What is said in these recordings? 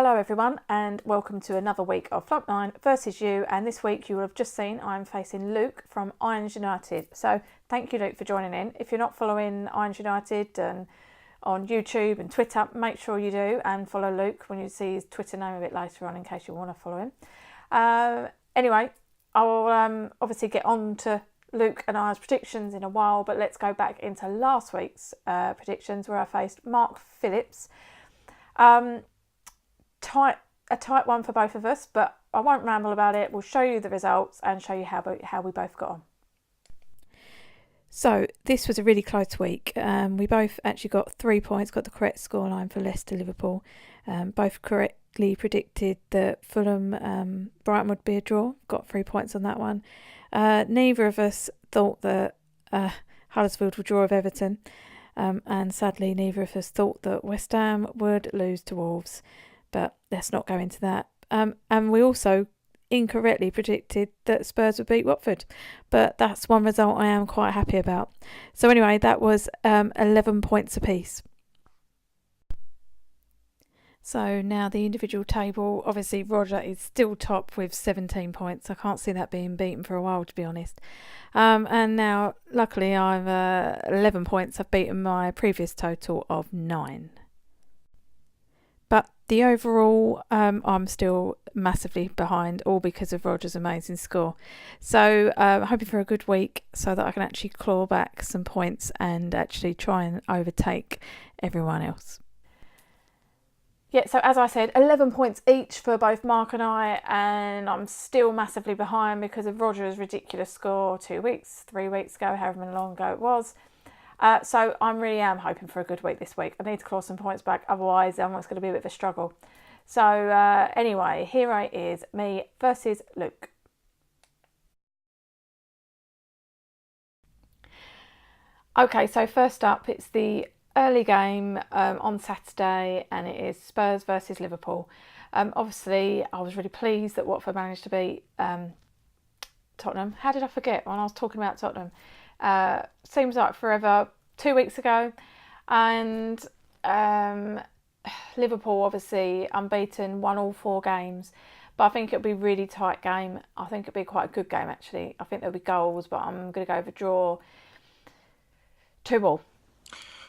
Hello everyone and welcome to another week of Flump9 versus you, and this week you will have just seen I'm facing Luke from Irons United. So thank you, Luke, for joining in. If you're not following Irons United and on YouTube and Twitter, make sure you do, and follow Luke when you see his Twitter name a bit later on in case you want to follow him. Anyway, I will obviously get on to Luke and I's predictions in a while, but let's go back into last week's predictions where I faced Mark Phillips. A tight one for both of us, but I won't ramble about it. We'll show you the results and show you how we both got on. So this was a really close week. We both actually got 3 points, got the correct scoreline for Leicester Liverpool. Both correctly predicted that Fulham Brighton would be a draw. Got 3 points on that one. Neither of us thought that Huddersfield would draw with Everton, and sadly neither of us thought that West Ham would lose to Wolves. But let's not go into that. And we also incorrectly predicted that Spurs would beat Watford. But that's one result I am quite happy about. So anyway, that was 11 points apiece. So now the individual table, obviously Roger is still top with 17 points. I can't see that being beaten for a while, to be honest. And now, luckily, I'm 11 points. I've beaten my previous total of 9. But the overall, I'm still massively behind, all because of Roger's amazing score. So I'm hoping for a good week so that I can actually claw back some points and actually try and overtake everyone else. Yeah, so as I said, 11 points each for both Mark and I, and I'm still massively behind because of Roger's ridiculous score 2 weeks, 3 weeks ago, however many long ago it was. So I really am hoping for a good week this week. I need to claw some points back, otherwise it's going to be a bit of a struggle. So anyway, here it is, me versus Luke. Okay, so first up, it's the early game on Saturday, and it is Spurs versus Liverpool. Obviously, I was really pleased that Watford managed to beat Tottenham. How did I forget when I was talking about Tottenham? Seems like forever, 2 weeks ago. And Liverpool, obviously, unbeaten, won all 4 games. But I think it'll be a really tight game. I think it'll be quite a good game, actually. I think there'll be goals, but I'm going to go for draw. 2-2.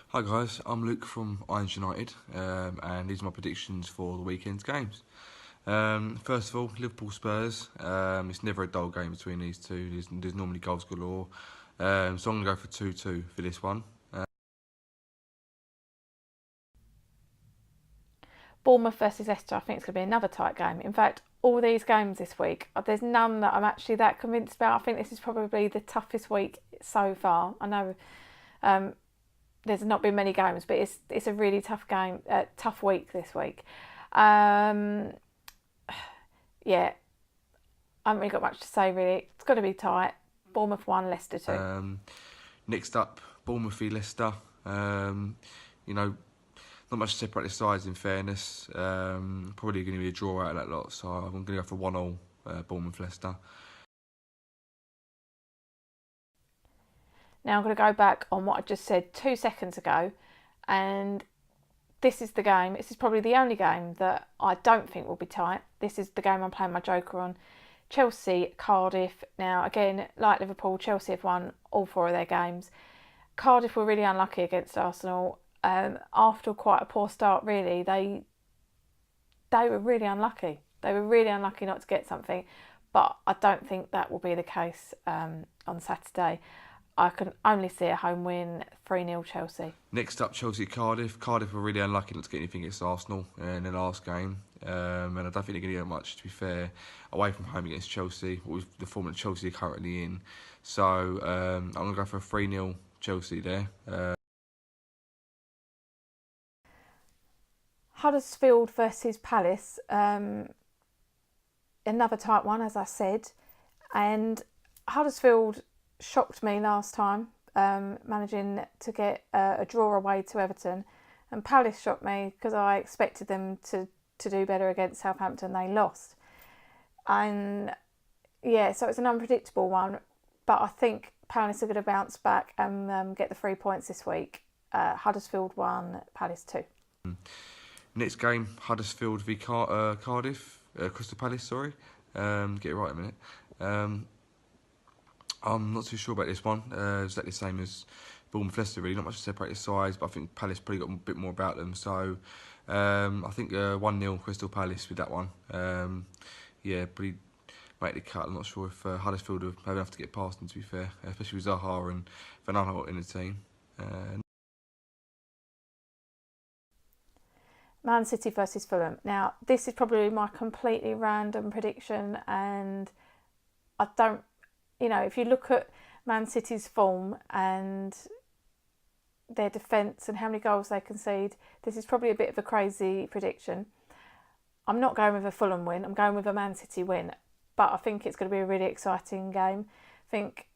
Hi guys, I'm Luke from Irons United, and these are my predictions for the weekend's games. First of all, Liverpool Spurs. It's never a dull game between these two. There's normally goals galore. So I'm going to go for 2-2 for this one. Bournemouth versus Leicester, I think it's going to be another tight game. In fact, all these games this week, there's none that I'm actually that convinced about. I think this is probably the toughest week so far. I know there's not been many games, but it's a really tough game, tough week this week. Yeah, I haven't really got much to say really. It's got to be tight. Bournemouth 1, Leicester 2. Next up, Bournemouth v Leicester. Not much to separate the sides in fairness. Probably going to be a draw out of that lot, so I'm going to go for 1-1 Bournemouth Leicester. Now I'm going to go back on what I just said 2 seconds ago, and this is the game. This is probably the only game that I don't think will be tight. This is the game I'm playing my joker on. Chelsea, Cardiff. Now again, like Liverpool, Chelsea have won all 4 of their games. Cardiff were really unlucky against Arsenal. After quite a poor start, really, they were really unlucky. They were really unlucky not to get something, but I don't think that will be the case on Saturday. I can only see a home win, 3-0 Chelsea. Next up, Chelsea-Cardiff. Cardiff were really unlucky not to get anything against Arsenal in the last game. And I don't think they're going to get much, to be fair, away from home against Chelsea, with the form that Chelsea are currently in. So I'm going to go for a 3-0 Chelsea there. Huddersfield versus Palace. Another tight one, as I said. And Huddersfield shocked me last time, managing to get a draw away to Everton, and Palace shocked me because I expected them to do better against Southampton. They lost, and yeah, so it's an unpredictable one, but I think Palace are going to bounce back and get the 3 points this week. Huddersfield 1, Palace 2. Next game, Huddersfield v Cardiff, Crystal Palace, sorry. Get it right in a minute. I'm not too sure about this one. Exactly the same as Bournemouth Leicester, really. Not much to separate the sides, but I think Palace probably got a bit more about them. So I think 1-0 Crystal Palace with that one. Yeah, pretty make the cut. I'm not sure if Huddersfield have enough to get past them, to be fair, especially with Zaha and Van Aanholt in the team. Man City versus Fulham. Now, this is probably my completely random prediction, and I don't, if you look at Man City's form and their defence and how many goals they concede, this is probably a bit of a crazy prediction. I'm not going with a Fulham win, I'm going with a Man City win, but I think it's going to be a really exciting game. I think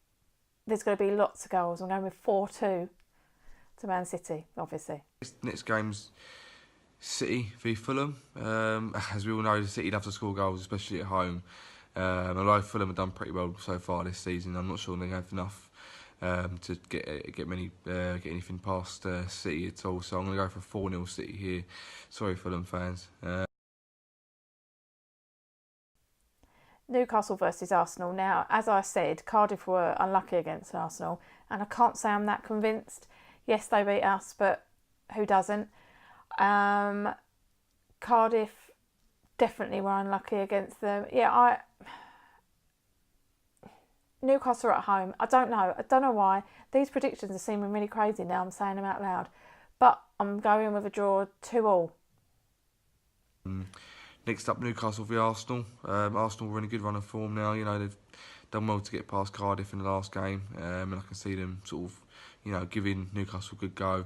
there's going to be lots of goals. I'm going with 4-2 to Man City, obviously. Next game's City v Fulham. As we all know, City love to score goals, especially at home. Although Fulham have done pretty well so far this season, I'm not sure they have enough to get anything past City at all. So I'm going to go for 4-0 City here. Sorry, Fulham fans. Newcastle versus Arsenal. Now, as I said, Cardiff were unlucky against Arsenal, and I can't say I'm that convinced. Yes, they beat us, but who doesn't? Cardiff definitely were unlucky against them. Yeah, Newcastle at home. I don't know why. These predictions are seeming really crazy now. I'm saying them out loud, but I'm going with a draw 2-2. Next up, Newcastle v Arsenal. Arsenal were in a good run of form now. They've done well to get past Cardiff in the last game, and I can see them sort of, giving Newcastle a good go.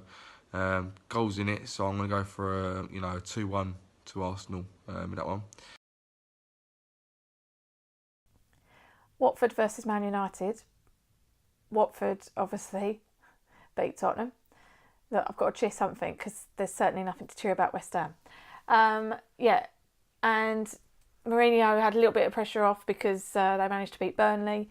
Goals in it, so I'm going to go for a 2-1 to Arsenal with that one. Watford versus Man United. Watford obviously beat Tottenham. Look, I've got to cheer something because there's certainly nothing to cheer about West Ham. And Mourinho had a little bit of pressure off because they managed to beat Burnley.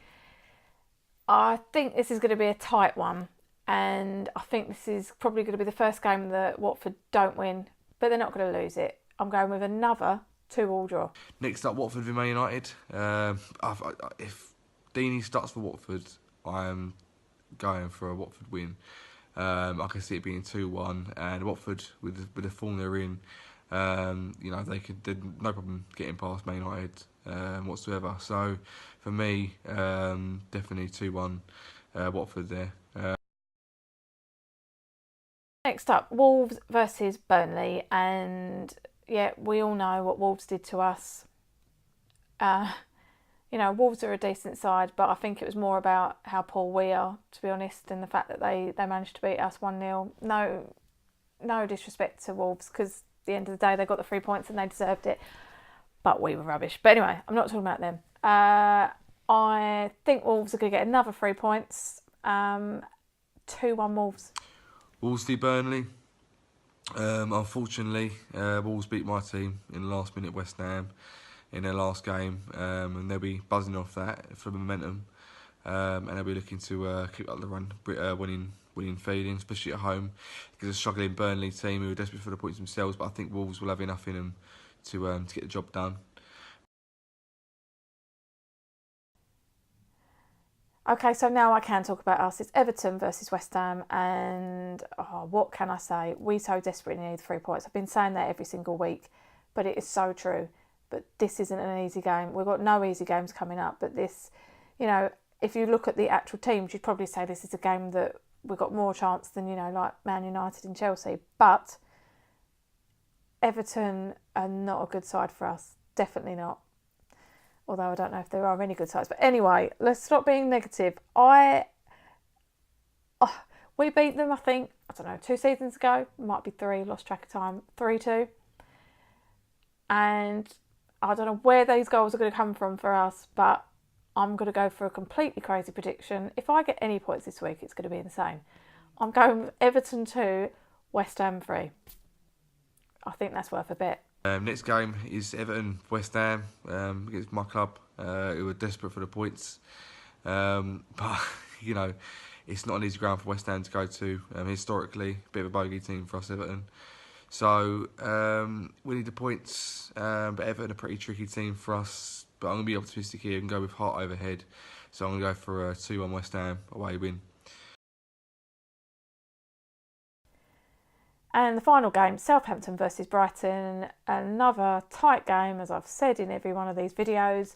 I think this is going to be a tight one, and I think this is probably going to be the first game that Watford don't win, but they're not going to lose it. I'm going with another 2-2 draw. Next up, Watford v Man United. If Deeney starts for Watford, I am going for a Watford win. I can see it being 2-1, and Watford, with the form they're in, they're no problem getting past Man United whatsoever. So for me, definitely 2-1 Watford there. Next up, Wolves versus Burnley, and yeah, we all know what Wolves did to us. Wolves are a decent side, but I think it was more about how poor we are, to be honest, and the fact that they managed to beat us 1-0. No disrespect to Wolves, because at the end of the day, they got the 3 points and they deserved it, but we were rubbish. But anyway, I'm not talking about them. I think Wolves are going to get another 3 points. 2-1 Wolves. Wolves v Burnley. Unfortunately, Wolves beat my team in the last minute, West Ham, in their last game, and they'll be buzzing off that for momentum, and they'll be looking to keep up the run, winning feeling, especially at home, because a struggling Burnley team who are desperate for the points themselves. But I think Wolves will have enough in them to get the job done. Okay, so now I can talk about us. It's Everton versus West Ham, and what can I say? We so desperately need 3 points. I've been saying that every single week, but it is so true. But this isn't an easy game. We've got no easy games coming up, but this, if you look at the actual teams, you'd probably say this is a game that we've got more chance than, like Man United and Chelsea. But Everton are not a good side for us. Definitely not. Although I don't know if there are any good sides. But anyway, let's stop being negative. We beat them, I think, 2 seasons ago. Might be 3, lost track of time. 3-2. And I don't know where these goals are going to come from for us, but I'm going to go for a completely crazy prediction. If I get any points this week, it's going to be insane. I'm going with Everton 2, West Ham 3. I think that's worth a bet. Next game is Everton West Ham against my club, who are desperate for the points. But it's not an easy ground for West Ham to go to. Historically, a bit of a bogey team for us, Everton. So we need the points, but Everton are a pretty tricky team for us. But I'm going to be optimistic here and go with heart over head. So I'm going to go for a 2-1 West Ham away win. And the final game, Southampton versus Brighton. Another tight game, as I've said in every one of these videos.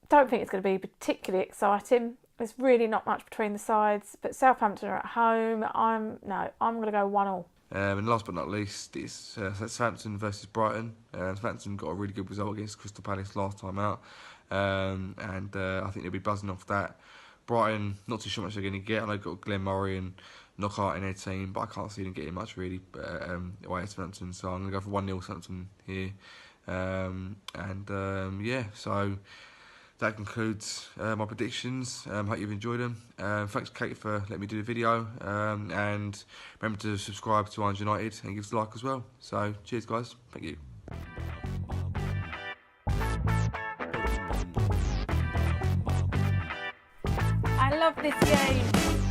Don't think it's going to be particularly exciting. There's really not much between the sides, but Southampton are at home. I'm going to go 1-1. And last but not least, it's Southampton versus Brighton. Southampton got a really good result against Crystal Palace last time out, and I think they'll be buzzing off that. Brighton, not too sure how much they're going to get. I know they've got Glenn Murray and Knockout in their team, but I can't see them getting much really away at Southampton. So I'm going to go for 1-0 Southampton here. Yeah, so that concludes my predictions. Hope you've enjoyed them. Thanks, Kate, for letting me do the video. And remember to subscribe to Irons United and give us a like as well. So, cheers, guys. Thank you. I love this game.